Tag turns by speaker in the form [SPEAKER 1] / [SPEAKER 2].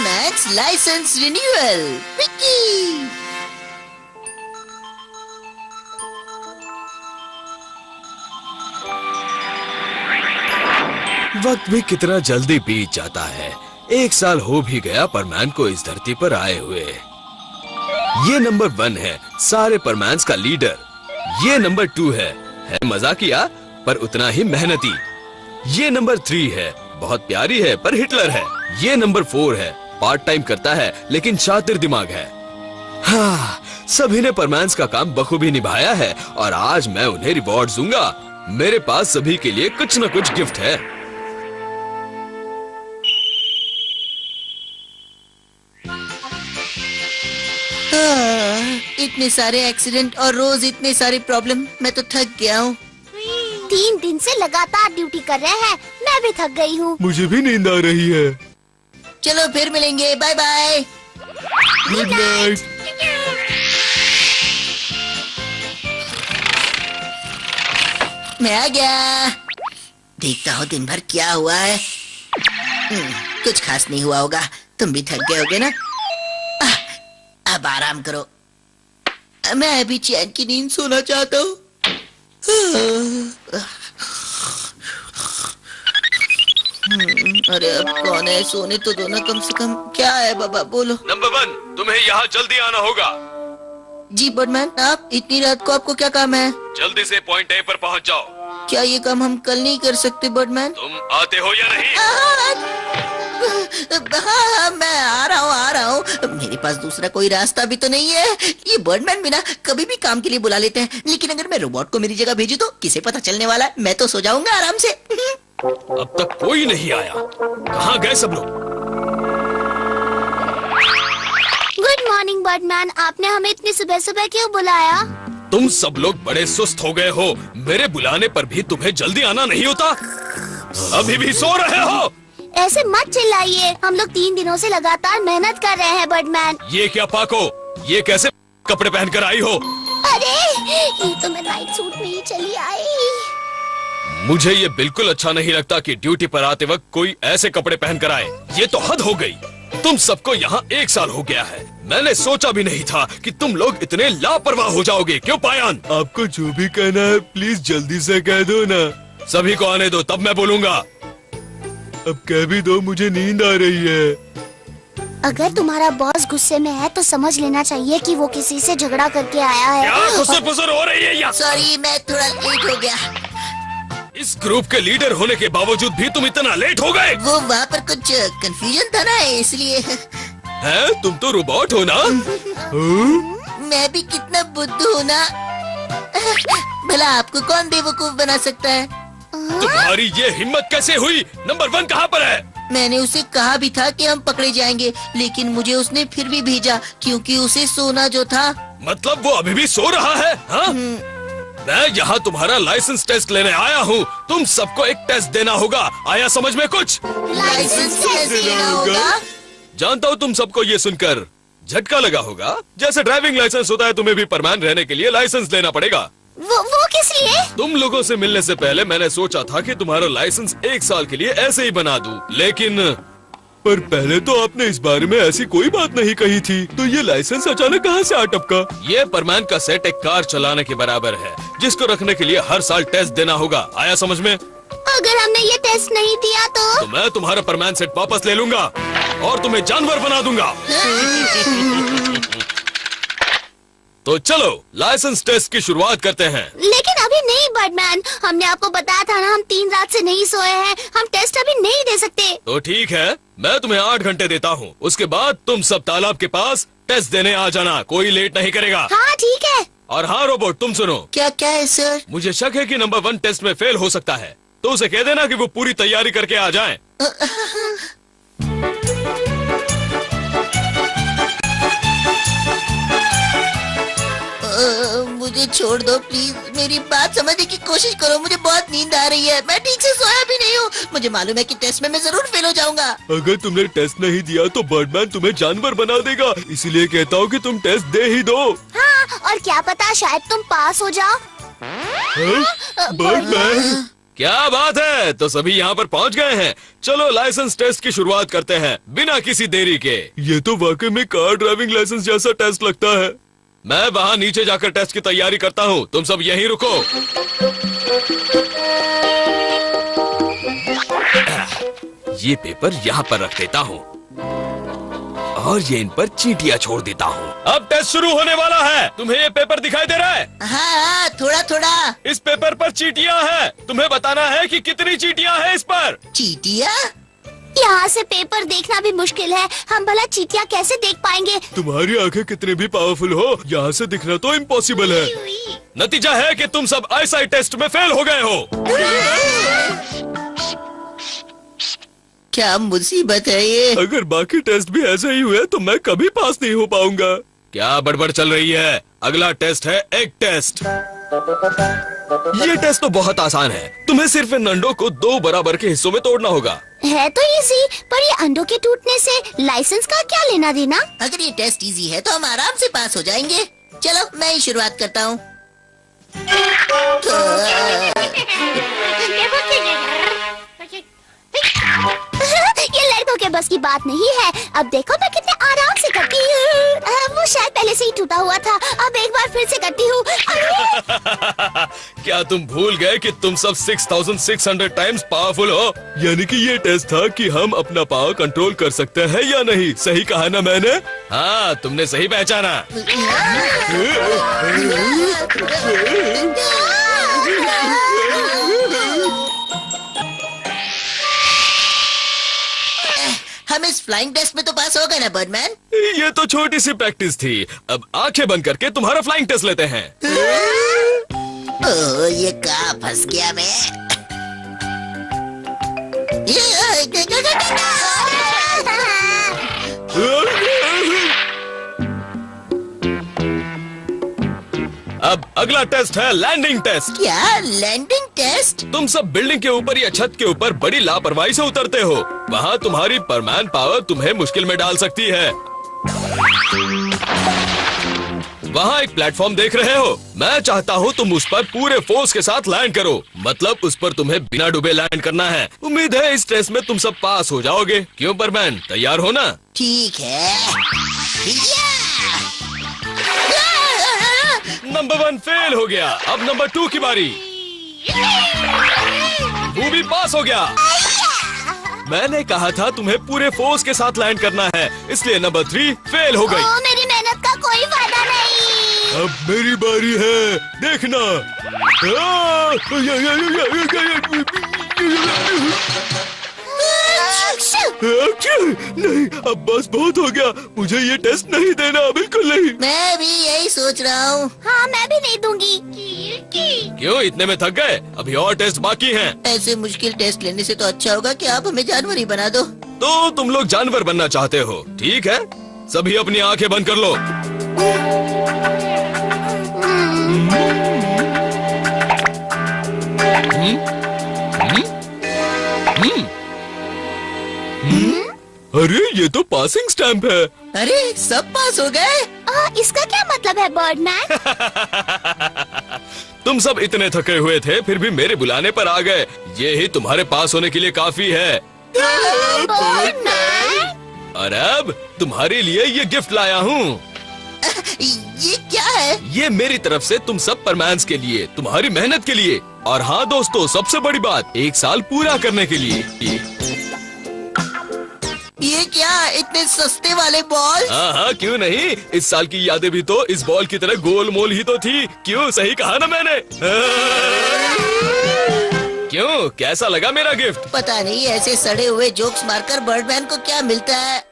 [SPEAKER 1] Max licence renewal. Vicky
[SPEAKER 2] वक्त भी कितना जल्दी बीत जाता है। 1 साल हो भी गया परमैन को इस धरती पर आए हुए। ये नंबर 1 है सारे परमैन्स का लीडर। ये नंबर 2 है मजाकिया पर उतना ही मेहनती। ये नंबर 3 है, बहुत प्यारी है पर हिटलर है। ये नंबर 4 है, पार्ट टाइम करता है लेकिन शातिर दिमाग है। हाँ, सभी ने परमैन्स का काम बखूबी निभाया है और आज मैं उन्हें रिवॉर्ड दूंगा। मेरे पास सभी के लिए कुछ न कुछ गिफ्ट है।
[SPEAKER 1] इतने सारे एक्सीडेंट और रोज इतने सारे प्रॉब्लम, मैं तो थक गया हूँ।
[SPEAKER 3] 3 दिन से लगातार ड्यूटी कर रहे हैं, मैं भी थक गई हूँ।
[SPEAKER 2] मुझे भी नींद आ रही है।
[SPEAKER 1] चलो फिर मिलेंगे, बाय बाय।
[SPEAKER 2] Good night.
[SPEAKER 1] मैं आ गया। देखता हूँ दिन भर क्या हुआ है। कुछ खास नहीं हुआ होगा। तुम भी थक गए होगे ना? अब आराम करो। मैं अभी चैन की नींद सोना चाहता हूँ। अरे अब कौन है? सोने तो दो ना कम से कम। क्या है बाबा, बोलो।
[SPEAKER 2] नंबर 1, तुम्हें यहाँ जल्दी आना होगा।
[SPEAKER 1] जी बर्डमैन, आप इतनी रात को आपको क्या काम है?
[SPEAKER 2] जल्दी से पॉइंट ए पर पहुँच जाओ।
[SPEAKER 1] क्या ये काम हम कल नहीं कर सकते बर्डमैन?
[SPEAKER 2] तुम आते हो या नहीं?
[SPEAKER 1] हाँ, मैं आ रहा हूँ। मेरे पास दूसरा कोई रास्ता भी तो नहीं है। ये बर्डमैन भी ना कभी भी काम के लिए बुला लेते हैं, लेकिन अगर मैं रोबोट को मेरी जगह भेजूं तो किसे पता चलने वाला है? मैं तो सो जाऊंगा आराम से।
[SPEAKER 2] अब तक कोई नहीं आया। कहाँ गए सब लोग?
[SPEAKER 3] गुड मॉर्निंग बर्डमैन, आपने हमें इतनी सुबह सुबह क्यों बुलाया?
[SPEAKER 2] तुम सब लोग बड़े सुस्त हो गए हो। मेरे बुलाने पर भी तुम्हें जल्दी आना नहीं होता? अभी भी सो रहे हो?
[SPEAKER 3] ऐसे मत चिल्लाइए, हम लोग 3 दिनों से लगातार मेहनत कर रहे हैं बर्डमैन।
[SPEAKER 2] ये क्या पाको, ये कैसे कपड़े पहनकर आई हो?
[SPEAKER 3] अरे ये तो मैं नाइट सूट में ही चली आई।
[SPEAKER 2] मुझे ये बिल्कुल अच्छा नहीं लगता कि ड्यूटी पर आते वक्त कोई ऐसे कपड़े पहनकर आए। ये तो हद हो गई। तुम सबको यहाँ 1 साल हो गया है। मैंने सोचा भी नहीं था कि तुम लोग इतने लापरवाह हो जाओगे। क्यों पायान? आपको जो भी कहना है प्लीज जल्दी से कह दो ना। सभी को आने दो, तब मैं बोलूंगा। अब कह भी दो, मुझे नींद आ रही है।
[SPEAKER 3] अगर तुम्हारा बॉस गुस्से में है तो समझ लेना चाहिए कि वो किसी से झगड़ा करके आया है।
[SPEAKER 2] क्या खुसर-फुसर हो रही है यहाँ?
[SPEAKER 1] सॉरी, मैं थोड़ा लेट हो गया।
[SPEAKER 2] इस ग्रुप के लीडर होने के बावजूद भी तुम इतना लेट हो गए?
[SPEAKER 1] वो वहाँ पर कुछ कंफ्यूजन था ना, इसलिए।
[SPEAKER 2] हैं? तुम तो रोबोट हो ना?
[SPEAKER 1] मैं भी कितना बुद्धू हूँ ना। भला आपको कौन बेवकूफ बना सकता है?
[SPEAKER 2] तुम्हारी ये हिम्मत कैसे हुई? नंबर 1 कहाँ पर है?
[SPEAKER 1] मैंने उसे कहा भी था कि हम पकड़े जाएंगे, लेकिन मुझे उसने फिर भी भेजा क्योंकि उसे सोना जो था।
[SPEAKER 2] मतलब वो अभी भी सो रहा है? हाँ? मैं यहाँ तुम्हारा लाइसेंस टेस्ट लेने आया हूँ। तुम सबको एक टेस्ट देना होगा। आया समझ में कुछ?
[SPEAKER 1] लाइसेंस कैसे लेना होगा?
[SPEAKER 2] जानता हूँ तुम सबको ये सुनकर झटका लगा होगा। जैसे ड्राइविंग लाइसेंस होता है, तुम्हें भी परमैन रहने के लिए लाइसेंस लेना पड़ेगा।
[SPEAKER 3] वो किस लिए?
[SPEAKER 2] तुम लोगों से मिलने से पहले मैंने सोचा था कि तुम्हारा लाइसेंस 1 साल के लिए ऐसे ही बना दूं, लेकिन पर पहले तो आपने इस बारे में ऐसी कोई बात नहीं कही थी, तो ये लाइसेंस अचानक कहाँ से आ टपका? ये परमैन का सेट एक कार चलाने के बराबर है, जिसको रखने के लिए हर साल टेस्ट देना होगा। आया समझ में?
[SPEAKER 3] अगर हमने ये टेस्ट नहीं दिया तो
[SPEAKER 2] मैं तुम्हारा परमैन सेट वापस ले लूंगा और तुम्हें जानवर बना दूंगा। तो चलो लाइसेंस टेस्ट की शुरुआत करते हैं।
[SPEAKER 3] लेकिन अभी नहीं बर्डमैन, हमने आपको बताया था ना, हम 3 रात से नहीं सोए हैं। हम टेस्ट अभी नहीं दे सकते।
[SPEAKER 2] तो ठीक है, मैं तुम्हें 8 घंटे देता हूँ। उसके बाद तुम सब तालाब के पास टेस्ट देने आ जाना। कोई लेट नहीं करेगा।
[SPEAKER 3] हाँ ठीक है।
[SPEAKER 2] और हाँ रोबोट, तुम सुनो।
[SPEAKER 1] क्या क्या है सर?
[SPEAKER 2] मुझे शक है कि नंबर 1 टेस्ट में फेल हो सकता है, तो उसे कह देना कि वो पूरी तैयारी करके आ जाए।
[SPEAKER 1] मुझे छोड़ दो प्लीज। मेरी बात समझने की कोशिश करो। मुझे बहुत नींद आ रही है। मैं ठीक से सोया भी नहीं हूँ। मुझे मालूम है कि टेस्ट में मैं जरूर फेल हो जाऊंगा।
[SPEAKER 2] अगर तुमने टेस्ट नहीं दिया तो बर्डमैन तुम्हें जानवर बना देगा। इसीलिए कहता हूँ कि तुम टेस्ट दे ही दो।
[SPEAKER 3] हाँ, और क्या पता शायद तुम पास हो जाओ।
[SPEAKER 2] बर्डमैन, क्या बात है, तो सभी यहाँ पर पहुँच गए हैं। चलो लाइसेंस टेस्ट की शुरुआत करते हैं बिना किसी देरी के। ये तो वाकई में कार ड्राइविंग लाइसेंस जैसा टेस्ट लगता है। मैं वहाँ नीचे जाकर टेस्ट की तैयारी करता हूँ, तुम सब यहीं रुको। ये पेपर यहाँ पर रख देता हूँ और ये इन पर चींटियाँ छोड़ देता हूँ। अब टेस्ट शुरू होने वाला है। तुम्हें ये पेपर दिखाई दे रहा है?
[SPEAKER 1] हाँ, थोड़ा थोड़ा।
[SPEAKER 2] इस पेपर पर चींटियाँ हैं। तुम्हें बताना है कि कितनी चींटियाँ हैं इस पर।
[SPEAKER 1] चींटियाँ?
[SPEAKER 3] यहाँ से पेपर देखना भी मुश्किल है, हम भला चींटियाँ कैसे देख पाएंगे?
[SPEAKER 2] तुम्हारी आंखें कितनी भी पावरफुल हो, यहाँ से दिखना तो इम्पॉसिबल है। नतीजा है कि तुम सब आईसाइट टेस्ट में फेल हो गए हो।
[SPEAKER 1] क्या मुसीबत है ये?
[SPEAKER 2] अगर बाकी टेस्ट भी ऐसे ही हुए तो मैं कभी पास नहीं हो पाऊंगा। क्या बड़बड़ चल रही है? अगला टेस्ट है एग टेस्ट। ये टेस्ट तो बहुत आसान है। तुम्हें सिर्फ इन अंडों को 2 बराबर के हिस्सों में तोड़ना होगा।
[SPEAKER 3] है तो इजी, पर ये अंडों के टूटने से लाइसेंस का क्या लेना देना?
[SPEAKER 1] अगर ये टेस्ट इजी है तो हम आराम से पास हो जाएंगे। चलो मैं ही शुरुआत करता हूँ।
[SPEAKER 3] ये लड़कों के बस की बात नहीं है। अब देखो मैं कितने आराम से करती हूँ। वो शायद पहले से ही टूटा हुआ था। अब एक बार फिर से करती हूँ।
[SPEAKER 2] क्या तुम भूल गए कि तुम सब 6600 टाइम्स पावरफुल हो? यानी कि ये टेस्ट था कि हम अपना पावर कंट्रोल कर सकते हैं या नहीं। सही कहा ना मैंने? हाँ, तुमने सही पहचाना।
[SPEAKER 1] हम इस फ्लाइंग टेस्ट में तो पास हो गए ना बर्डमैन?
[SPEAKER 2] ये तो छोटी सी प्रैक्टिस थी। अब आंखें बंद करके तुम्हारा फ्लाइंग टेस्ट लेते हैं।
[SPEAKER 1] ओह, ये कहाँ फंस गया मैं?
[SPEAKER 2] अब अगला टेस्ट है लैंडिंग टेस्ट।
[SPEAKER 1] क्या लैंडिंग टेस्ट?
[SPEAKER 2] तुम सब बिल्डिंग के ऊपर या छत के ऊपर बड़ी लापरवाही से उतरते हो। वहाँ तुम्हारी परमैन पावर तुम्हें मुश्किल में डाल सकती है। वहाँ एक प्लेटफॉर्म देख रहे हो? मैं चाहता हूँ तुम उस पर पूरे फोर्स के साथ लैंड करो। मतलब उस पर तुम्हें बिना डूबे लैंड करना है। उम्मीद है इस टेस्ट में तुम सब पास हो जाओगे। क्यों परमैन, तैयार हो ना?
[SPEAKER 1] ठीक है।
[SPEAKER 2] नंबर 1 फेल हो गया। अब नंबर 2 की बारी। वो भी पास हो गया। मैंने कहा था तुम्हें पूरे फोर्स के साथ लैंड करना है, इसलिए नंबर 3 फेल हो गई।
[SPEAKER 3] मेरी मेहनत का कोई फायदा नहीं।
[SPEAKER 2] अब मेरी बारी है, देखना। नहीं, अब बस बहुत हो गया। मुझे ये टेस्ट नहीं देना, बिल्कुल नहीं।
[SPEAKER 1] मैं भी यही सोच रहा हूँ।
[SPEAKER 3] हाँ, मैं भी नहीं दूंगी।
[SPEAKER 2] क्यों, इतने में थक गए? अभी और टेस्ट बाकी हैं।
[SPEAKER 1] ऐसे मुश्किल टेस्ट लेने से तो अच्छा होगा कि आप हमें जानवर ही बना दो।
[SPEAKER 2] तो तुम लोग जानवर बनना चाहते हो? ठीक है, सभी अपनी आंखें बंद कर लो। अरे ये तो पासिंग स्टैंप है।
[SPEAKER 1] अरे सब पास हो गए?
[SPEAKER 3] इसका क्या मतलब है बर्डमैन?
[SPEAKER 2] तुम सब इतने थके हुए थे फिर भी मेरे बुलाने पर आ गए। ये ही तुम्हारे पास होने के लिए काफी है।
[SPEAKER 3] बर्डमैन?
[SPEAKER 2] और अब तुम्हारे लिए ये गिफ्ट लाया हूँ।
[SPEAKER 1] ये क्या है?
[SPEAKER 2] ये मेरी तरफ से तुम सब परमैन्स के लिए, तुम्हारी मेहनत के लिए। और हाँ दोस्तों, सबसे बड़ी बात, 1 साल पूरा करने के लिए।
[SPEAKER 1] ये क्या, इतने सस्ते वाले बॉल?
[SPEAKER 2] हाँ, क्यों नहीं। इस साल की यादें भी तो इस बॉल की तरह गोल मोल ही तो थी। क्यों, सही कहा ना मैंने? क्यों, कैसा लगा मेरा गिफ्ट?
[SPEAKER 1] पता नहीं ऐसे सड़े हुए जोक्स मारकर बर्डमैन को क्या मिलता है।